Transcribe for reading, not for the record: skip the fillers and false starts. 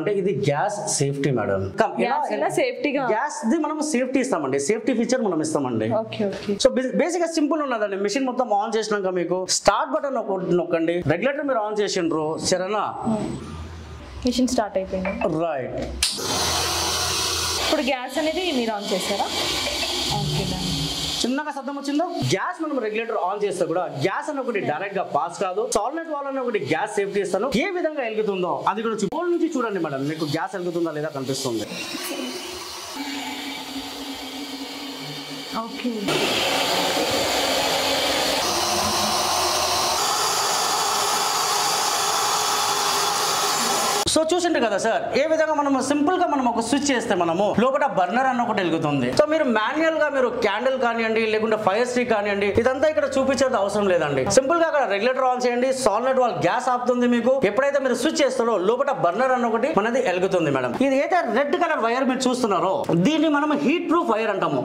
అంటే ఇది gas safety madam. Gas the మనం సేఫ్టీ ఇస్తామండి, సేఫ్టీ ఫీచర్ మనం ఇస్తామండి. సో బేసిక్ గా సింపుల్ ఉన్నదండి. మిషన్ మొత్తం ఆన్ చేసినాక మీకు స్టార్ట్ బటన్ నొక్కండి, రెగ్యులేటర్ మీరు ఆన్ చేసిండ్రు సరేనా, మిషన్ స్టార్ట్ అయిపోయింది. రైట్. ఇప్పుడు గ్యాస్ అనేది మీరు ఆన్ చేస్తారా? చిన్నగా శబ్దం వచ్చిందో గ్యాస్ మనం రెగ్యులేటర్ ఆన్ చేస్తే కూడా గ్యాస్ అని ఒకటి డైరెక్ట్ గా పాస్ కాదు. సాల్నెట్ వాల్ అని ఒకటి గ్యాస్ సేఫ్టీ ఇస్తాను. ఏ విధంగా వెలుగుతుందో అది కూడా పోల్ నుంచి చూడండి మేడం, మీకు గ్యాస్ వెలుగుతుందా లేదా కనిపిస్తుంది. ఓకే. సో చూసిండ్రు కదా సార్, ఏ విధంగా మనం సింపుల్ గా మనం ఒక స్విచ్ చేస్తే మనము లోపల బర్నర్ అన్న ఒకటి వెలుగుతుంది. సో మీరు మాన్యువల్ గా మీరు క్యాండిల్ కానివ్వండి లేకుంటే ఫైర్ స్టిక్ కానివ్వండి ఇదంతా ఇక్కడ చూపించేది అవసరం లేదండి. సింపుల్ గా అక్కడ రెగ్యులేటర్ ఆన్ చేయండి, సాల్నెట్ వాల్ గ్యాస్ ఆపుతుంది. మీకు ఎప్పుడైతే మీరు స్విచ్ చేస్తారో లోపల బర్నర్ అన్న ఒకటి మనది వెలుగుతుంది మేడం. ఇది అయితే రెడ్ కలర్ వైర్ మీరు చూస్తున్నారో దీన్ని మనం హీట్ ప్రూఫ్ వైర్ అంటాము.